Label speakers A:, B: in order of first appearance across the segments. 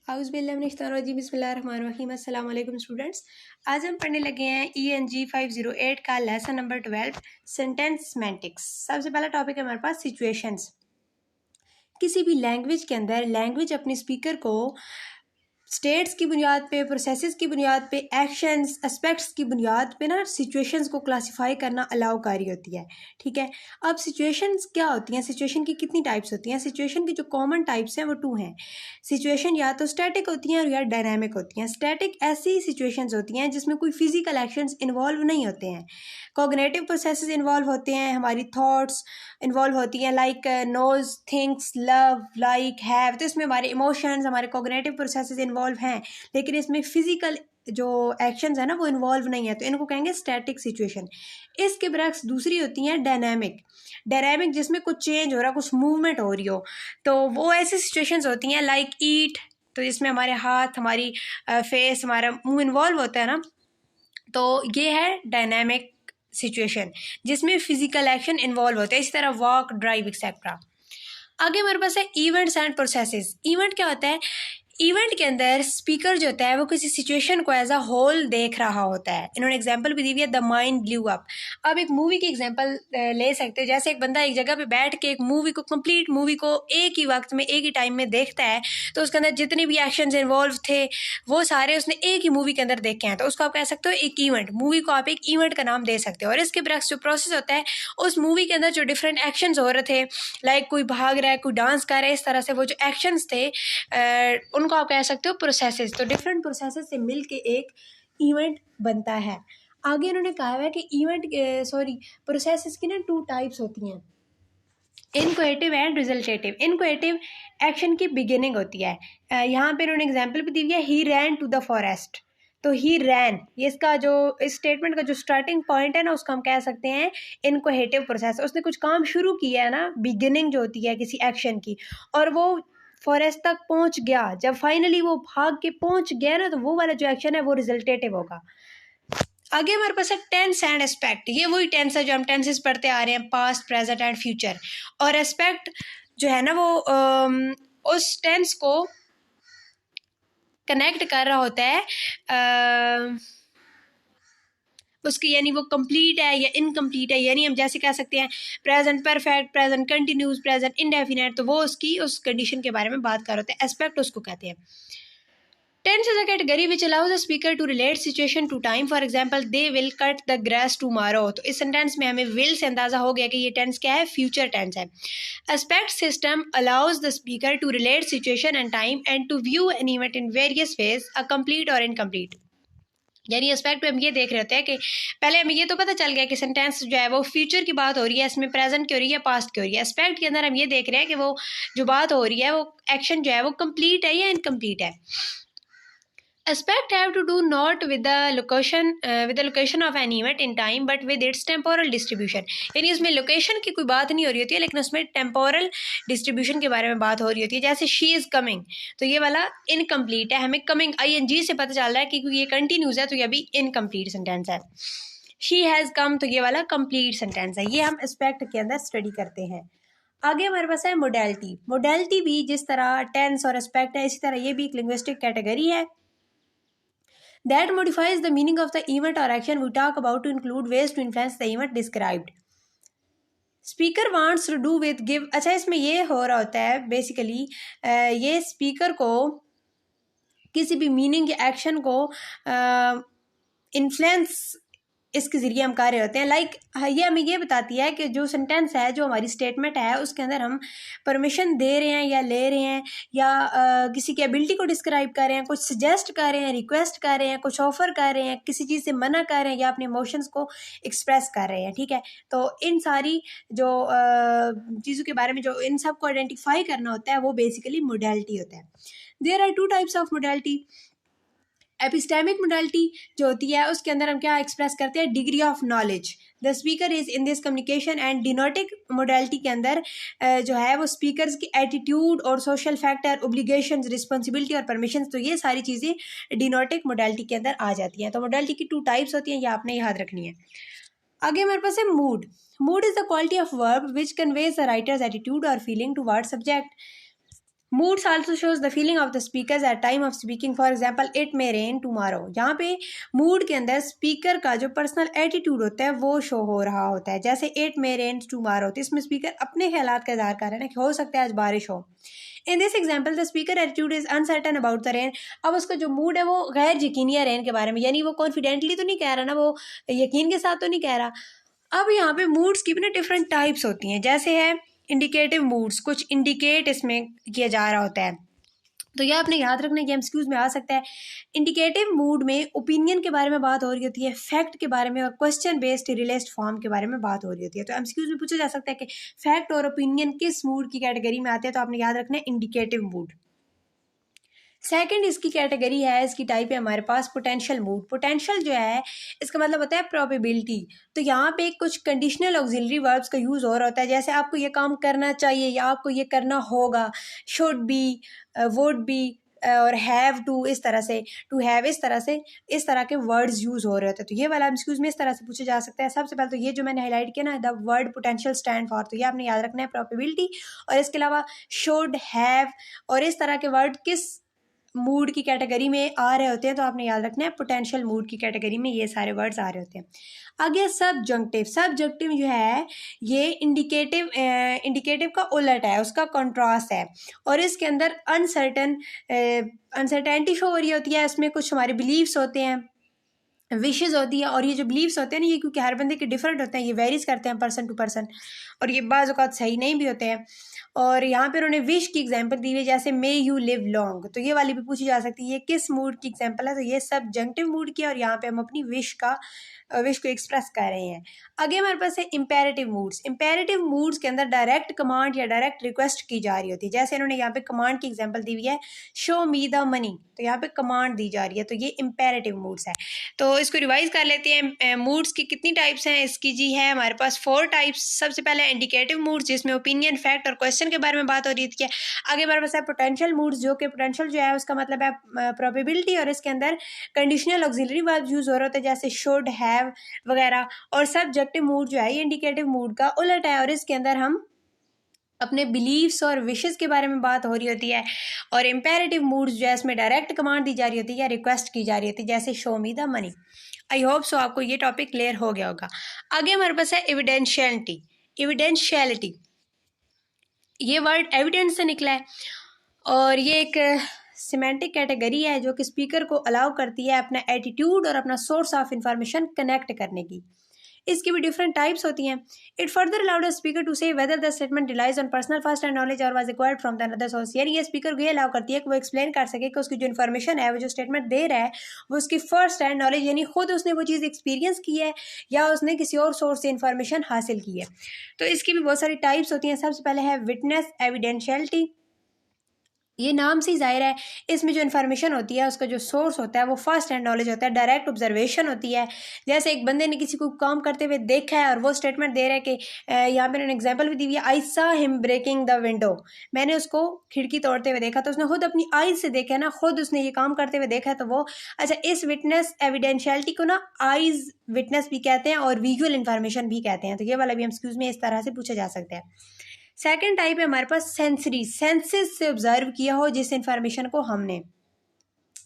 A: बिस्मिल्लाहिर्रहमानिर्रहीम। अस्सलाम वालेकुम स्टूडेंट्स। आज हम पढ़ने लगे हैं ENG 508 का लेसन नंबर 12 सेंटेंस सेमेंटिक्स। सबसे पहला टॉपिक है हमारे पास सिचुएशंस। किसी भी लैंग्वेज के अंदर लैंग्वेज अपने स्पीकर को स्टेट्स की बुनियाद पे, प्रोसेसेस की बुनियाद पे, एक्शंस, एस्पेक्ट्स की बुनियाद पे ना सिचुएशंस को क्लासिफाई करना अलाउ कारी होती है। ठीक है, अब सिचुएशंस क्या होती हैं, सिचुएशन की कितनी टाइप्स होती हैं? सिचुएशन की जो कॉमन टाइप्स हैं वो 2 हैं। सिचुएशन या तो स्टैटिक होती हैं और या डायनामिक होती हैं। स्टैटिक ऐसी सिचुएशंस होती हैं जिसमें कोई फिजिकल एक्शंस इन्वॉल्व नहीं होते हैं, कॉग्निटिव प्रोसेसेस इन्वॉल्व होते हैं, हमारी थॉट्स इन्वॉल्व होती हैं, like knows, thinks, love, like, have. तो इसमें हमारे इमोशंस, हमारे कॉग्निटिव प्रोसेसेस इन्वॉल्व हैं, लेकिन इसमें फिजिकल जो एक्शंस है ना वो इन्वॉल्व नहीं है, तो इनको कहेंगे स्टैटिक सिचुएशन। इसके बरक्स दूसरी होती हैं डायनामिक। डायनामिक जिसमें कुछ चेंज हो रहा, कुछ मूवमेंट हो रही हो, तो वो ऐसी सिचुएशंस होती हैं लाइक ईट, तो जिसमें हमारे हाथ, हमारी फेस, हमारा मुंह इन्वॉल्व होता है ना, तो ये है डायनामिक सिचुएशन जिसमें फिजिकल एक्शन इन्वॉल्व होते हैं, इसी तरह वॉक, ड्राइव एक्सेट्रा। आगे हमारे पास है इवेंट्स एंड प्रोसेसेस। इवेंट क्या होता है? इवेंट के अंदर स्पीकर जो होता है वो किसी सिचुएशन को एज अ होल देख रहा होता है। इन्होंने एग्जांपल भी दी हुई है, द माइंड ब्लू अप। अब एक मूवी की एग्जांपल ले सकते हैं, जैसे एक बंदा एक जगह पे बैठ के एक मूवी को, कंप्लीट मूवी को एक ही वक्त में, एक ही टाइम में देखता है, तो उसके अंदर जितने भी एक्शंस इन्वॉल्व थे वो सारे उसने एक ही मूवी के अंदर देखे हैं, तो उसको आप कह सकते हो एक इवेंट। मूवी को आप एक इवेंट का नाम दे सकते हो। और इसके बरक्स जो प्रोसेस होता है, उस मूवी के अंदर जो डिफरेंट एक्शंस हो रहे थे, लाइक कोई भाग रहा है, कोई डांस कर रहा है, इस तरह से वो जो एक्शंस थे उनको आप कह सकते हो प्रोसेसेस। तो डिफरेंट प्रोसेसेस से मिल के एक इवेंट बनता है। आगे इन्होंने कहा है कि प्रोसेसेस की ना 2 टाइप्स होती हैं, इनक्वेटिव एंड रिजल्टेटिव। इनक्वेटिव एक्शन की बिगिनिंग होती है। यहाँ पे इन्होंने एग्जाम्पल भी दी हुई है, ही रैन टू द फॉरेस्ट। तो ही रैन, ये इसका जो इस स्टेटमेंट का जो स्टार्टिंग पॉइंट है ना, उसको हम कह सकते हैं इनक्वेटिव प्रोसेस। उसने कुछ काम शुरू किया है ना, बिगिनिंग जो होती है किसी एक्शन की, और वो फॉरेस्ट तक पहुंच गया। जब फाइनली वो भाग के पहुंच गया ना, तो वो वाला जो एक्शन है वो रिजल्टेटिव होगा। आगे हमारे पास है टेंस एंड एस्पेक्ट। ये वही टेंस है जो हम टेंसेस पढ़ते आ रहे हैं, पास्ट, प्रेजेंट एंड फ्यूचर। और एस्पेक्ट जो है ना वो उस टेंस को कनेक्ट कर रहा होता है उसकी, यानी वो कंप्लीट है या इनकम्प्लीट है। यानी हम जैसे कह सकते हैं present perfect, present continuous, present indefinite, तो वो उसकी उस कंडीशन के बारे में बात कर रहे होते हैं। एस्पेक्ट उसको कहते हैं। Tense is a category which allows the speaker to relate situation to time. For example, they will cut the grass tomorrow. तो इस सेंटेंस में हमें will से अंदाजा हो गया कि ये टेंस क्या है, फ्यूचर टेंस है। Aspect system allows the speaker to relate situation and time and to view an event in various ways, a complete or incomplete. यानी एस्पेक्ट पे हम ये देख रहे होते हैं कि पहले हमें ये तो पता चल गया कि सेंटेंस जो है वो फ्यूचर की बात हो रही है, इसमें प्रेजेंट की हो रही है, पास्ट की हो रही है। एस्पेक्ट के अंदर हम ये देख रहे हैं कि वो जो बात हो रही है, वो एक्शन जो है वो कंप्लीट है या इनकम्प्लीट है। Aspect have to do not with the location of an event in time, but with its temporal distribution. यानी इसमें लोकेशन की कोई बात नहीं हो रही होती है, लेकिन उसमें टेम्पोरल डिस्ट्रीब्यूशन के बारे में बात हो रही होती है। जैसे शी इज़ कमिंग, तो ये वाला इनकम्प्लीट है, हमें कमिंग ING से पता चल रहा है कि ये कंटिन्यूस है, तो ये अभी इनकम्प्लीट सेंटेंस है। शी हैज़ कम, तो ये वाला कंप्लीट सेंटेंस है। ये हम एस्पेक्ट के अंदर स्टडी करते हैं। आगे हमारे पास है मोडेलिटी। मोडेलिटी भी जिस तरह टेंस और एस्पेक्ट है, इसी तरह ये भी एक लिंग्विस्टिक कैटेगरी है that modifies the meaning of the event or action we talk about to include ways to influence the event described. Speaker wants to do with give। अच्छा, इसमें ये हो रहा होता है बेसिकली, ये स्पीकर को किसी भी मीनिंग या एक्शन को इन्फ्लुएंस इसके ज़रिए हम कर रहे होते हैं। लाइक ये हमें ये बताती है कि जो सेंटेंस है, जो हमारी स्टेटमेंट है, उसके अंदर हम परमिशन दे रहे हैं या ले रहे हैं, या किसी की एबिलिटी को डिस्क्राइब कर रहे हैं, कुछ सजेस्ट कर रहे हैं, रिक्वेस्ट कर रहे हैं, कुछ ऑफर कर रहे हैं, किसी चीज़ से मना कर रहे हैं, या अपने इमोशंस को एक्सप्रेस कर रहे हैं। ठीक है, तो इन सारी जो चीज़ों के बारे में जो इन सब को आइडेंटिफाई करना होता है, वो बेसिकली मोडेलिटी होता है। There are 2 types of modality. Epistemic modality जो होती है, उसके अंदर हम क्या एक्सप्रेस करते हैं, degree of knowledge. The speaker is in this communication. And deontic modality के अंदर जो है वो स्पीकर्स की एटीट्यूड और सोशल फैक्टर, ओब्लिगेशंस, रिस्पॉन्सिबिलिटी और परमिशंस, तो ये सारी चीज़ें डिनोटिक मोडेलिटी के अंदर आ जाती हैं। तो मोडेलिटी की 2 टाइप्स होती हैं, ये आपने याद रखनी है। आगे हमारे पास है mood. Mood is the quality of verb which conveys the writer's attitude और feeling towards subject. Moods also shows the feeling of the speakers at time of speaking, for example it may rain tomorrow. यहाँ पे mood के अंदर speaker का जो personal attitude होता है वो शो हो रहा होता है। जैसे इट मे रेन टुमारो, तो इसमें स्पीकर अपने ख्यालात का इजहार कर रहे हैं ना कि हो सकता है आज बारिश हो। In this example the speaker attitude is uncertain about the rain. अब उसका जो मूड है वो गैर यकीनी है रेन के बारे में, यानी वो कॉन्फिडेंटली तो नहीं कह रहा ना, वो यकीन के साथ तो नहीं कह रहा। अब यहाँ पे मूड्स की भी ना डिफरेंट टाइप्स होती हैं। जैसे है इंडिकेटिव मूड्स, कुछ इंडिकेट इसमें किया जा रहा होता है, तो यह आपने याद रखना कि एमसीक्यूज में आ सकता है। इंडिकेटिव मूड में ओपिनियन के बारे में बात हो रही होती है, फैक्ट के बारे में और क्वेश्चन बेस्ड रिलेस्ड फॉर्म के बारे में बात हो रही होती है। तो एमसीक्यूज में पूछा जा सकता है कि फैक्ट और ओपिनियन किस मूड की कैटेगरी में आते हैं, तो आपने याद रखना है इंडिकेटिव मूड। सेकंड इसकी कैटेगरी है, इसकी टाइप है हमारे पास पोटेंशियल मूड। पोटेंशियल जो है इसका मतलब होता है प्रोबेबिलिटी। तो यहाँ पे कुछ कंडीशनल ऑक्सिलरी वर्ब्स का यूज़ हो रहा होता है, जैसे आपको ये काम करना चाहिए या आपको ये करना होगा, शुड बी, वुड बी और हैव टू, इस तरह से, टू हैव, इस तरह से, इस तरह के वर्ड्स यूज़ हो रहे होते हैं। तो ये वाला एमसीक्यूज में इस तरह से पूछा जा सकता है। सबसे पहले तो ये जो मैंने हाईलाइट किया ना, the word potential stand for, तो ये आपने याद रखना है प्रोबेबिलिटी। और इसके अलावा शुड, हैव और इस तरह के वर्ड किस मूड की कैटेगरी में आ रहे होते हैं, तो आपने याद रखना है पोटेंशियल मूड की कैटेगरी में ये सारे वर्ड्स आ रहे होते हैं। आगे सबजंक्टिव। सबजंक्टिव जो है ये इंडिकेटिव का उलट है, उसका कंट्रास्ट है, और इसके अंदर अनसर्टेनिटी शो हो रही होती है। इसमें कुछ हमारे बिलीव्स होते हैं, विशेज़ होती है, और ये जो बिलीव्स होते हैं ना, ये क्योंकि हर बंदे के डिफरेंट होते हैं, ये वेरीज करते हैं पर्सन टू पर्सन, और ये बाज़ औक़ात सही नहीं भी होते हैं। और यहाँ पे उन्होंने विश की एग्जांपल दी हुई है, जैसे मे यू लिव लॉन्ग, तो ये वाली भी पूछी जा सकती है, ये किस मूड की एग्जांपल है, तो ये सबजंक्टिव मूड की, और यहाँ पे हम अपनी विश को एक्सप्रेस कर रहे हैं। आगे हमारे पास है इंपेरेटिव मूड्स। इंपेरेटिव मूड्स के अंदर डायरेक्ट कमांड या डायरेक्ट रिक्वेस्ट की जा रही होती है। जैसे इन्होंने यहाँ पे कमांड की एग्जांपल दी हुई है, शो मी द मनी, तो यहाँ पे कमांड दी जा रही है, तो ये इंपेरेटिव मूड्स है। तो इसको रिवाइज कर लेते हैं। मूड्स की कितनी टाइप्स हैं इसकी, जी है हमारे पास 4 टाइप्स। सबसे पहले इंडिकेटिव मूड्स, जिसमें ओपिनियन, फैक्ट और क्वेश्चन के बारे में बात हो रही है। आगे हमारे पास है पोटेंशियल मूड्स, जो कि पोटेंशियल जो है उसका मतलब है प्रोबेबिलिटी, और इसके अंदर कंडीशनल ऑक्सिलरी वर्ब यूज हो रहे होते हैं, जैसे शुड, हैव वगैरह। और सब्जेक्टिव मूड जो है ये इंडिकेटिव मूड का उलट है, और इसके अंदर हम अपने बिलीव्स और विशेस के बारे में बात हो रही होती है। और इंपेरेटिव मूड्स जो है इसमें डायरेक्ट कमांड दी जा रही होती है या रिक्वेस्ट की जा रही होती है, जैसे show me the money. I hope so आपको ये टॉपिक क्लियर हो गया होगा। आगे हमारे पास है एविडेंशियलिटी। एविडेंशियलिटी, ये वर्ड एविडेंस से निकला है, और ये एक सिमेंटिक कैटेगरी है जो कि स्पीकर को अलाउ करती है अपना एटीट्यूड और अपना सोर्स ऑफ इंफॉर्मेशन कनेक्ट करने की। इसकी भी डिफरेंट टाइप्स होती हैं। It further allowed the speaker to say whether the statement relies on personal first hand knowledge और was acquired from the another source. यानी ये स्पीकर को ये अलाउ करती है कि वो एक्सप्लेन कर सके कि उसकी जो इन्फॉर्मेशन है, वो जो स्टेटमेंट दे रहा है, वो उसकी फर्स्ट हैंड नॉलेज, यानी खुद उसने वो चीज़ एक्सपीरियंस की है या उसने किसी और सोर्स से इन्फॉर्मेशन हासिल की है। तो इसकी भी बहुत सारी टाइप्स होती हैं। सबसे पहले है विटनेस एविडेंशियलिटी। ये नाम से ही जाहिर है, इसमें जो इन्फॉर्मेशन होती है उसका जो सोर्स होता है वो फर्स्ट हैंड नॉलेज होता है, डायरेक्ट ऑब्जर्वेशन होती है। जैसे एक बंदे ने किसी को काम करते हुए देखा है और वो स्टेटमेंट दे रहा है कि यहाँ पे उन्होंने एग्जांपल भी दी हुई है, आई सा हिम ब्रेकिंग द विंडो, मैंने उसको खिड़की तोड़ते हुए देखा। तो उसने खुद अपनी आईज से देखा है ना, खुद उसने ये काम करते हुए देखा है। तो वो अच्छा, इस विटनेस एविडेंशियलिटी को ना आईज विटनेस भी कहते हैं और विजुअल इन्फॉर्मेशन भी कहते हैं। तो ये वाला भी एमसीक्यूज में इस तरह से पूछा जा सकता है। सेकंड टाइप है हमारे पास सेंसरी, सेंसेस से ऑब्जर्व किया हो जिस इंफॉर्मेशन को हमने।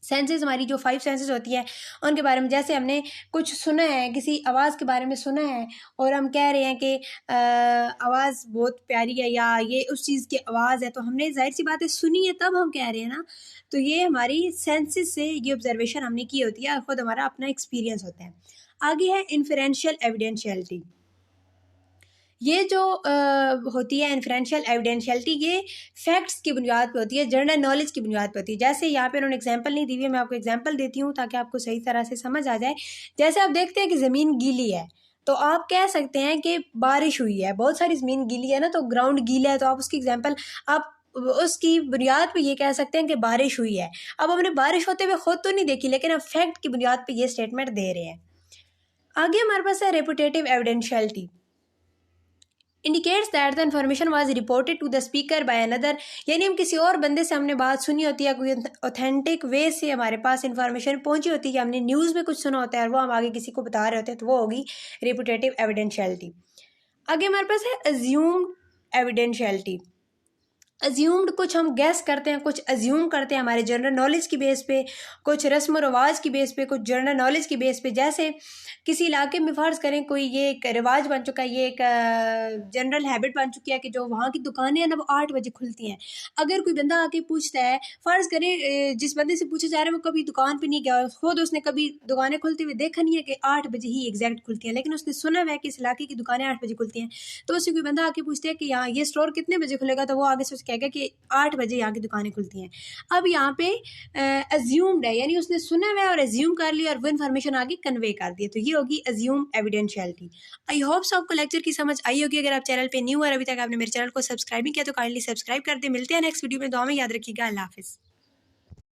A: सेंसेस हमारी जो 5 सेंसेस होती हैं उनके बारे में, जैसे हमने कुछ सुना है, किसी आवाज़ के बारे में सुना है और हम कह रहे हैं कि आवाज़ बहुत प्यारी है या ये उस चीज़ की आवाज़ है, तो हमने जाहिर सी बात है सुनी है तब हम कह रहे हैं ना। तो ये हमारी सेंसेस से ये ऑब्जर्वेशन हमने की होती है और ख़ुद हमारा अपना एक्सपीरियंस होता है। आगे है इन्फरेंशियल एविडेंशियलिटी। ये जो होती है इन्फरेंशियल एविडेंशियलिटी, ये फैक्ट्स की बुनियाद पे होती है, जनरल नॉलेज की बुनियाद पे होती है। जैसे यहाँ पे उन्होंने एग्जांपल नहीं दी हुई है, मैं आपको एग्जांपल देती हूँ ताकि आपको सही तरह से समझ आ जाए। जैसे आप देखते हैं कि ज़मीन गीली है, तो आप कह सकते हैं कि बारिश हुई है। बहुत सारी ज़मीन गीली है ना, तो ग्राउंड गीला है, तो आप उसकी एग्जाम्पल आप उसकी बुनियाद पे ये कह सकते हैं कि बारिश हुई है। अब हमने बारिश होते हुए खुद तो नहीं देखी, लेकिन हम फैक्ट की बुनियाद पे ये स्टेटमेंट दे रहे हैं। आगे हमारे पास है reportative evidentiality. Indicates that the information was reported to the speaker by another, यानी हम किसी और बंदे से हमने बात सुनी होती है, कोई ऑथेंटिक वे से हमारे पास इन्फॉर्मेशन पहुंची होती है कि हमने न्यूज़ में कुछ सुना होता है और वो हम आगे किसी को बता रहे होते हैं, तो वो होगी रेपुटेटिव एविडेंशियलिटी। आगे हमारे पास है अज्यूम्ड एविडेंशियलिटी। अज्यूम्ड कुछ हम गैस करते हैं, कुछ अज्यूम करते हैं हमारे जनरल नॉलेज की बेस पे, कुछ रस्म और रवाज की बेस पे, कुछ जनरल नॉलेज की बेस पे। जैसे किसी इलाके में फ़र्ज़ करें कोई ये एक रिवाज बन चुका है, ये एक जनरल हैबिट बन चुकी है कि जो वहाँ की दुकानें हैं ना वो 8 बजे खुलती हैं। अगर कोई बंदा आके पूछता है, फ़र्ज़ करें जिस बंदे से पूछा जा रहा है वो कभी दुकान पे नहीं गया, खुद उसने कभी दुकानें खुलते हुए देखा नहीं है कि 8 बजे ही एग्जैक्ट खुलती हैं, लेकिन उसने सुना हुआ है कि इस इलाके की दुकानें 8 बजे खुलती हैं। तो उससे कोई बंदा आके पूछता है कि यहाँ ये स्टोर कितने बजे खुलेगा, तो वो आगे से कहेगा कि 8 बजे यहाँ की दुकानें खुलती हैं। अब यहाँ पे अज्यूम्ड है, यानी उसने सुना हुआ है और अज्यूम कर लिया और वो इन्फॉर्मेशन आगे कन्वे कर दिया, तो ये होगी अज्यूम एविडेंशियलिटी। आई होप सो आपको लेक्चर की समझ आई होगी। अगर आप चैनल पे न्यू और अभी तक आपने मेरे चैनल को सब्सक्राइब नहीं किया तो काइंडली सब्सक्राइब कर दे। मिलते हैं नेक्स्ट वीडियो में, दुआ में याद रखिएगा। अल्लाह हाफिज़।